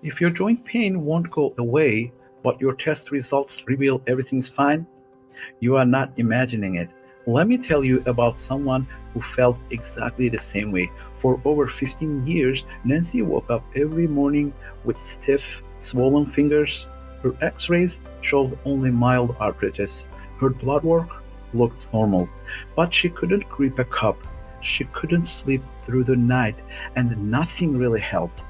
If your joint pain won't go away, but your test results reveal everything's fine, you are not imagining it. Let me tell you about someone who felt exactly the same way. For over 15 years, Nancy woke up every morning with stiff, swollen fingers. Her x rays showed only mild arthritis. Her blood work looked normal, but she couldn't grip a cup. She couldn't sleep through the night, and nothing really helped.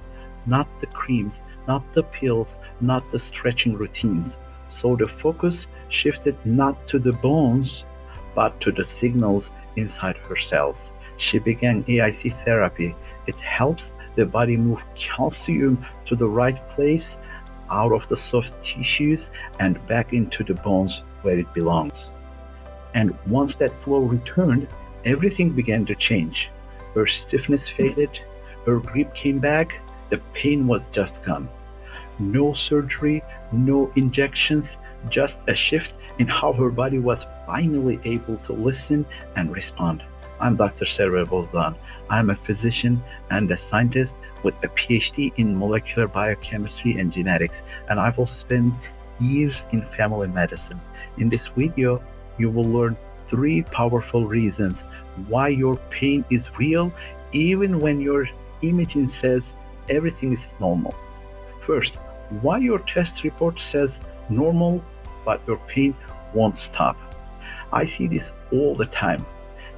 Not the creams, not the pills, not the stretching routines. So the focus shifted not to the bones, but to the signals inside her cells. She began AIC therapy. It helps the body move calcium to the right place, out of the soft tissues and back into the bones where it belongs. And once that flow returned, everything began to change. Her stiffness faded, her grip came back, the pain was just gone. No surgery, no injections, just a shift in how her body was finally able to listen and respond. I'm Dr. Bozdogan. I'm a physician and a scientist with a PhD in molecular biochemistry and genetics, and I've also spent years in family medicine. In this video, you will learn 3 powerful reasons why your pain is real even when your imaging says everything is normal. First, why your test report says normal, but your pain won't stop. I see this all the time.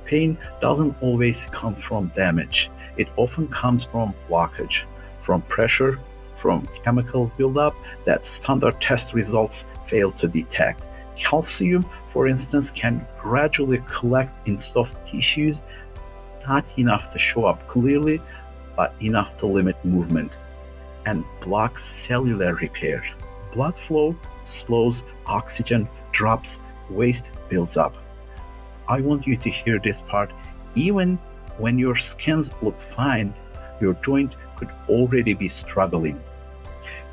Pain doesn't always come from damage. It often comes from blockage, from pressure, from chemical buildup that standard test results fail to detect. Calcium, for instance, can gradually collect in soft tissues, not enough to show up clearly, but enough to limit movement, and blocks cellular repair. Blood flow slows, oxygen drops, waste builds up. I want you to hear this part. Even when your scans look fine, your joint could already be struggling.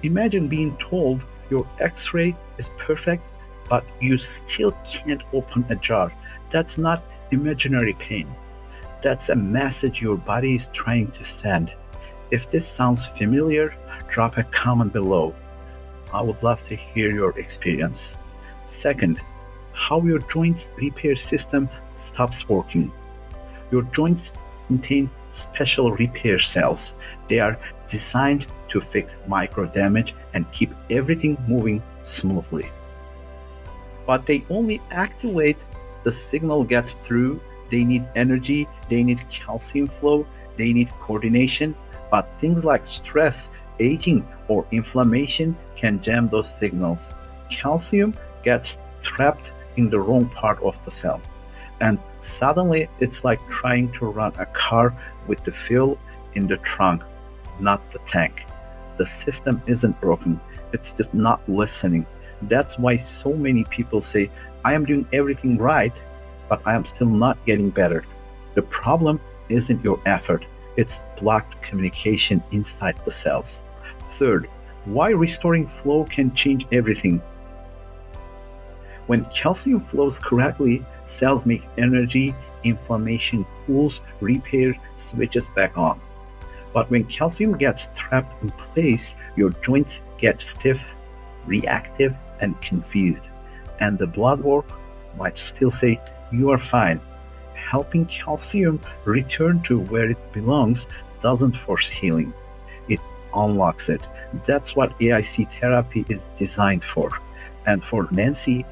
Imagine being told your x-ray is perfect, but you still can't open a jar. That's not imaginary pain. That's a message your body is trying to send. If this sounds familiar, drop a comment below. I would love to hear your experience. Second, how your joints repair system stops working. Your joints contain special repair cells. They are designed to fix micro damage and keep everything moving smoothly. But they only activate the signal gets through. They need energy, they need calcium flow, they need coordination. But things like stress, aging, or inflammation can jam those signals. Calcium gets trapped in the wrong part of the cell. And suddenly it's like trying to run a car with the fuel in the trunk, not the tank. The system isn't broken, it's just not listening. That's why so many people say, I am doing everything right, but I am still not getting better. The problem isn't your effort, it's blocked communication inside the cells. Third, why restoring flow can change everything. When calcium flows correctly, cells make energy, inflammation cools, repair switches back on. But when calcium gets trapped in place, your joints get stiff, reactive, and confused. And the blood work might still say, you are fine. Helping calcium return to where it belongs doesn't force healing. It unlocks it. That's what AIC therapy is designed for. And for Nancy,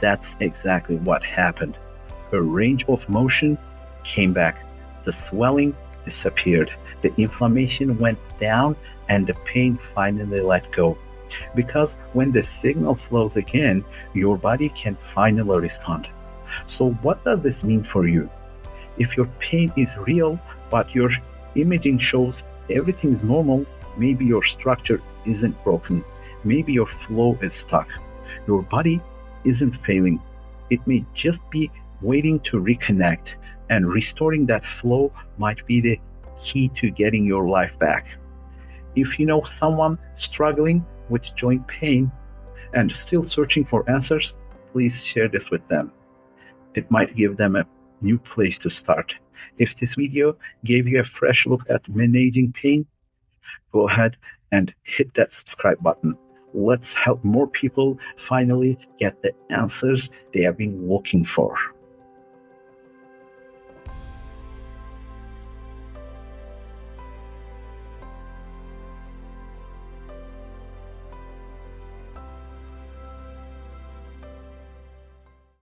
that's exactly what happened. Her range of motion came back. The swelling disappeared. The inflammation went down and the pain finally let go. Because when the signal flows again, your body can finally respond. So what does this mean for you? If your pain is real, but your imaging shows everything is normal, maybe your structure isn't broken. Maybe your flow is stuck. Your body isn't failing. It may just be waiting to reconnect, and restoring that flow might be the key to getting your life back. If you know someone struggling with joint pain and still searching for answers, please share this with them. It might give them a new place to start. If this video gave you a fresh look at managing pain, go ahead and hit that subscribe button. Let's help more people finally get the answers they have been looking for.